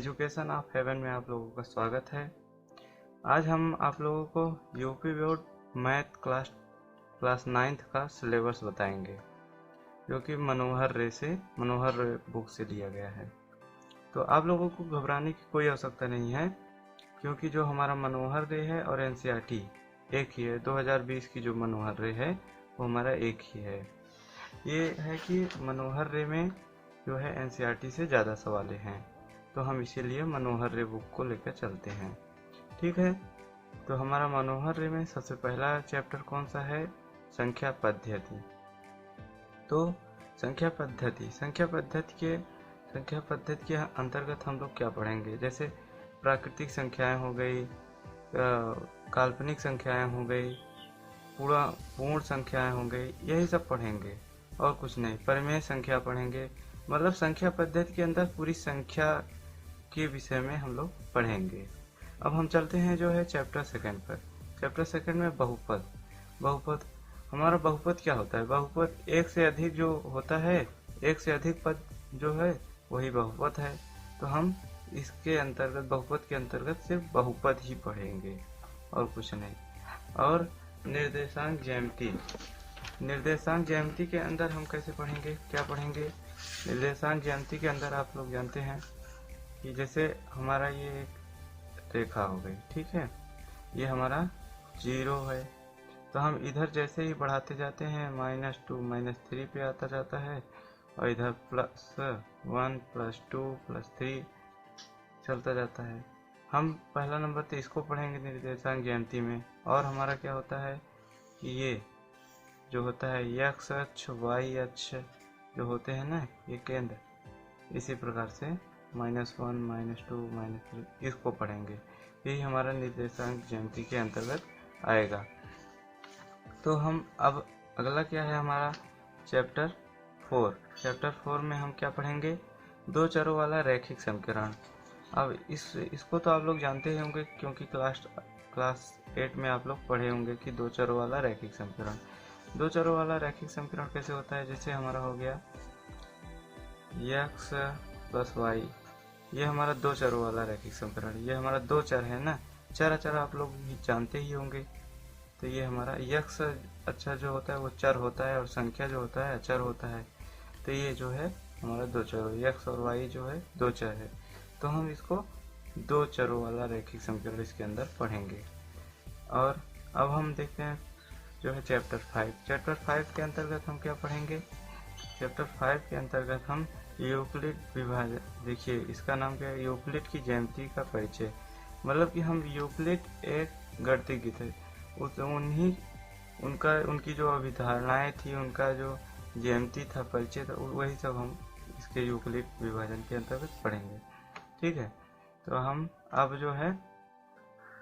Education of haven में आप लोगों का स्वागत है। आज हम आप लोगों को UP board math class 9th का सिलेबस बताएंगे, जो कि मनोहर रे बुक से लिया गया है। तो आप लोगों को घबराने की कोई आवश्यकता नहीं है, क्योंकि जो हमारा मनोहर रे है और एनसीईआरटी एक ही है। 2020 की जो मनोहर रे है वो हमारा एक ही है। ये है कि मनोहर रे में जो है एनसीईआरटी से ज़्यादा सवाल हैं, तो हम इसीलिए मनोहर रे बुक को लेकर चलते हैं। ठीक है, तो हमारा मनोहर रे में सबसे पहला चैप्टर कौन सा है? संख्या पद्धति। तो संख्या पद्धति के अंतर्गत हम लोग क्या पढ़ेंगे? जैसे प्राकृतिक संख्याएं हो गई, काल्पनिक संख्याएं हो गई, पूर्ण संख्याएं हो गई, यही सब पढ़ेंगे और कुछ नहीं। परिमेय संख्या पढ़ेंगे, मतलब संख्या पद्धति के अंदर पूरी संख्या के विषय में हम लोग पढ़ेंगे। अब हम चलते हैं जो है चैप्टर सेकंड पर। चैप्टर सेकंड में बहुपद। हमारा बहुपद क्या होता है? बहुपद एक से अधिक जो होता है, एक से अधिक पद जो है वही बहुपद है। तो हम इसके अंतर्गत, बहुपद के अंतर्गत सिर्फ बहुपद ही पढ़ेंगे और कुछ नहीं। और निर्देशांक ज्यामिति के अंदर हम कैसे पढ़ेंगे, क्या पढ़ेंगे? निर्देशांक ज्यामिति के अंदर आप लोग जानते हैं कि जैसे हमारा ये एक रेखा हो गई, ठीक है, ये हमारा 0 है। तो हम इधर जैसे ही बढ़ाते जाते हैं -2 -3 पे आता जाता है, और इधर +1 +2 +3 चलता जाता है। हम पहला नंबर तो इसको पढ़ेंगे निर्देशांक ज्यामिति में। और हमारा क्या होता है कि ये जो होता है x अक्ष y अक्ष जो होते हैं ना, ये केंद्र, इसी प्रकार से -1 -2 -3 इसको पढ़ेंगे। यही हमारा निर्देशांक ज्यामिति के अंतर्गत आएगा। तो हम अब अगला क्या है हमारा? चैप्टर 4 में हम क्या पढ़ेंगे? दो चरों वाला रैखिक समीकरण। अब इसको तो आप लोग जानते ही होंगे, क्योंकि क्लास 8 में आप लोग पढ़े होंगे कि दो चरों वाला रैखिक समीकरण। दो चरों वाला रैखिक समीकरण कैसे होता है? जैसे हमारा हो गया x + y, ये हमारा दो चरों वाला रैखिक समीकरण। ये हमारा दो चर है ना, चर आप लोग जानते ही होंगे। तो ये हमारा x अच्छा जो होता है वो चर होता है, और संख्या जो होता है अचर होता है। तो ये जो है हमारा दो चरों, x और y जो है दो चर है। तो हम इसको दो चरों वाला रैखिक समीकरण इसके अंदर पढ़ेंगे। और अब हम देखते हैं जो है चैप्टर 5 के अंतर्गत हम क्या पढ़ेंगे? चैप्टर 5 के अंतर्गत हम यूक्लिड विभाजन, देखिए इसका नाम क्या है? यूक्लिड की ज्यामिति का परिचय। मतलब कि हम यूक्लिड एक गणितज्ञ थे, उनकी जो अभिधारणाएं थी, उनका जो ज्यामिति था, परिचय था, वही सब हम इसके यूक्लिड विभाजन के अंतर्गत पढ़ेंगे। ठीक है, तो हम अब जो है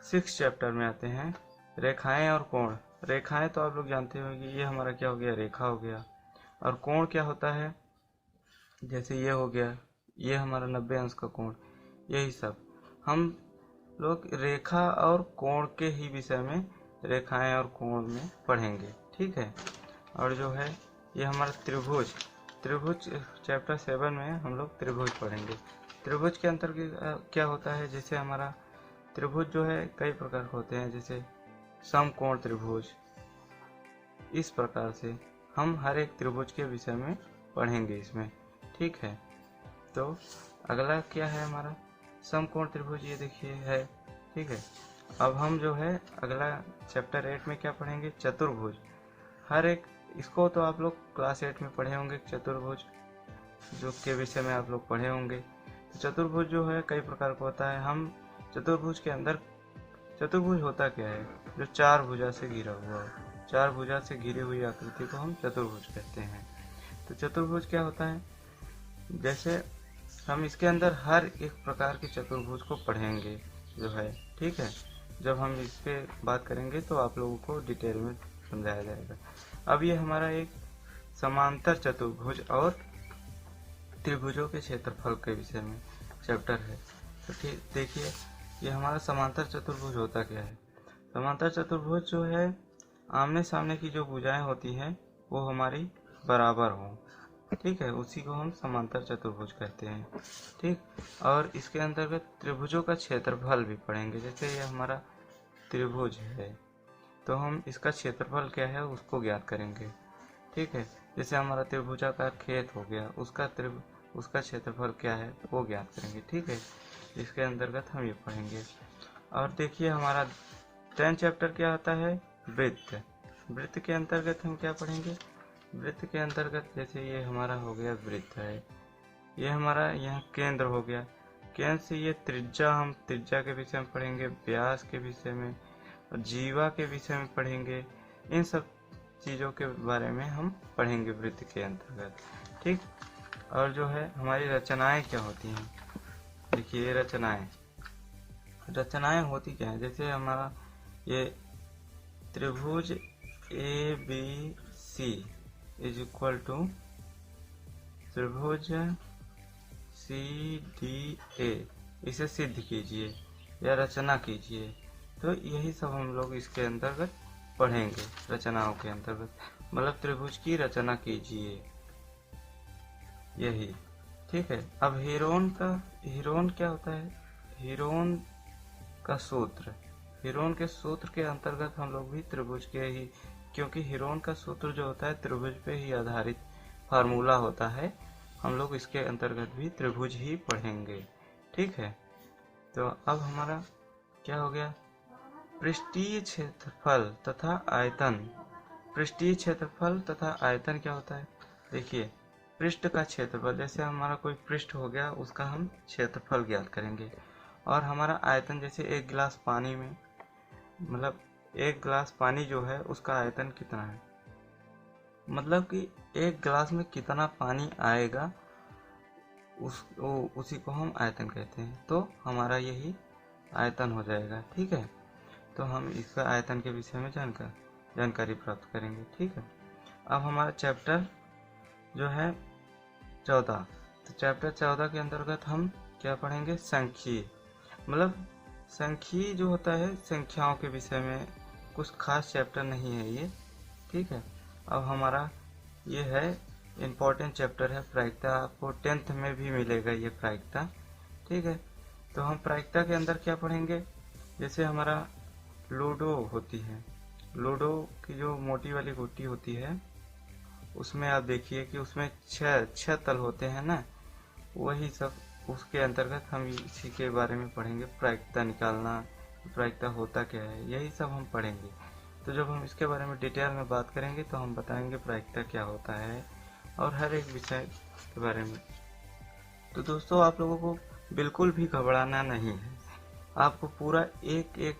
6 चैप्टर में आते हैं, रेखाएं और कोण। रेखाएं तो आप लोग जानते होंगे, ये हमारा क्या हो गया? रेखा हो गया। और कोण क्या होता है? जैसे ये हो गया, ये हमारा 90 अंश का कोण। यही सब हम लोग रेखा और कोण के ही विषय में, रेखाएं और कोण में पढ़ेंगे। ठीक है, और जो है ये हमारा त्रिभुज चैप्टर 7 में हम लोग त्रिभुज पढ़ेंगे। त्रिभुज के अंतर्गत क्या होता है? जैसे हमारा त्रिभुज जो है कई प्रकार के होते हैं, जैसे समकोण त्रिभुज। इस प्रकार से हम हर एक त्रिभुज के विषय में पढ़ेंगे इसमें। ठीक है, तो अगला क्या है हमारा? समकोण त्रिभुज, ये देखिए है। ठीक है, अब हम जो है अगला चैप्टर 8 में क्या पढ़ेंगे? चतुर्भुज। हर एक, इसको तो आप लोग क्लास 8 में पढ़े होंगे, चतुर्भुज जो के विषय में आप लोग पढ़े होंगे। तो चतुर्भुज जो है कई प्रकार का होता है। हम चतुर्भुज के अंदर, चतुर्भुज होता क्या है? जो चार भुजा से घिरा हुआ हो, चार भुजा से घिरी हुई आकृति को हम चतुर्भुज कहते हैं। तो चतुर्भुज क्या होता है? जैसे हम इसके अंदर हर एक प्रकार के चतुर्भुज को पढ़ेंगे जो है। ठीक है, जब हम इस पे बात करेंगे तो आप लोगों को डिटेल में समझाया जाएगा। अब ये हमारा एक समांतर चतुर्भुज और त्रिभुजों के क्षेत्रफल के विषय में चैप्टर है। तो ठीक देखिए, ये हमारा समांतर चतुर्भुज होता क्या है? समांतर चतुर्भुज जो है, आमने सामने की जो भुजाएं होती हैं वो हमारी बराबर हों। ठीक है, उसी को हम समांतर चतुर्भुज कहते हैं। ठीक, और इसके अंतर्गत त्रिभुजों का क्षेत्रफल भी पढ़ेंगे। जैसे ये हमारा त्रिभुज है तो हम इसका क्षेत्रफल क्या है उसको ज्ञात करेंगे। ठीक है, जैसे हमारा त्रिभुजाकार खेत हो गया, उसका क्षेत्रफल क्या है वो ज्ञात करेंगे। ठीक है, इसके अंतर्गत हम ये पढ़ेंगे। और देखिए हमारा 10 चैप्टर क्या होता है, वृत्त। वृत्त के अंतर्गत हम क्या पढ़ेंगे, वृत्त के अंतर्गत जैसे ये हमारा हो गया वृत्त है, ये हमारा यहाँ केंद्र हो गया। केंद्र से ये त्रिज्या, हम त्रिज्या के विषय में पढ़ेंगे, व्यास के विषय में, जीवा के विषय में पढ़ेंगे। इन सब चीज़ों के बारे में हम पढ़ेंगे वृत्त के अंतर्गत। ठीक, और जो है हमारी रचनाएं क्या होती हैं, देखिए रचनाएं होती क्या है। जैसे हमारा ये त्रिभुज ABC इज इक्वल टू त्रिभुज CDA, इसे सिद्ध कीजिए या रचना कीजिए। तो यही सब हम लोग इसके अंतर्गत पढ़ेंगे, रचनाओं के अंतर्गत, मतलब त्रिभुज की रचना कीजिए, यही। ठीक है, अब हीरोन क्या होता है, हीरोन का सूत्र, हीरोन के सूत्र के अंतर्गत हम लोग भी त्रिभुज के ही, क्योंकि हीरोन का सूत्र जो होता है त्रिभुज पे ही आधारित फार्मूला होता है, हम लोग इसके अंतर्गत भी त्रिभुज ही पढ़ेंगे। ठीक है, तो अब हमारा क्या हो गया, पृष्ठीय क्षेत्रफल तथा आयतन। पृष्ठीय क्षेत्रफल तथा आयतन क्या होता है, देखिए पृष्ठ का क्षेत्रफल, जैसे हमारा कोई पृष्ठ हो गया उसका हम क्षेत्रफल ज्ञात करेंगे। और हमारा आयतन, जैसे एक गिलास पानी में, मतलब एक गिलास पानी जो है उसका आयतन कितना है, मतलब कि एक गिलास में कितना पानी आएगा उसी को हम आयतन कहते हैं। तो हमारा यही आयतन हो जाएगा। ठीक है, तो हम इसका आयतन के विषय में जानकारी प्राप्त करेंगे। ठीक है, अब हमारा चैप्टर जो है 14, तो चैप्टर 14 के अंतर्गत हम क्या पढ़ेंगे, संख्यी, मतलब संख्यी जो होता है संख्याओं के विषय में, कुछ खास चैप्टर नहीं है ये। ठीक है, अब हमारा ये है इम्पोर्टेंट चैप्टर है प्रायिकता, आपको 10th में भी मिलेगा ये प्रायिकता। ठीक है, तो हम प्रायिकता के अंदर क्या पढ़ेंगे, जैसे हमारा लूडो होती है, लूडो की जो मोटी वाली गोटी होती है उसमें आप देखिए कि उसमें छह तल होते हैं ना, वही सब उसके अंतर्गत हम इसी के बारे में पढ़ेंगे, प्रायिकता निकालना, प्रायिकता होता क्या है, यही सब हम पढ़ेंगे। तो जब हम इसके बारे में डिटेल में बात करेंगे तो हम बताएंगे प्रायिकता क्या होता है और हर एक विषय के बारे में। तो दोस्तों आप लोगों को बिल्कुल भी घबराना नहीं है, आपको पूरा एक एक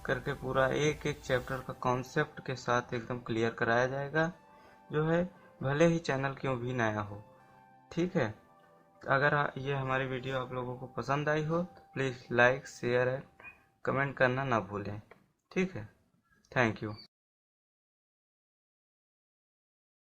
करके पूरा एक एक चैप्टर का कॉन्सेप्ट के साथ एकदम क्लियर कराया जाएगा, जो है भले ही चैनल क्यों भी नया हो। ठीक है, अगर ये हमारी वीडियो आप लोगों को पसंद आई हो तो please like, share and comment करना ना भूलें। ठीक है, थैंक यू।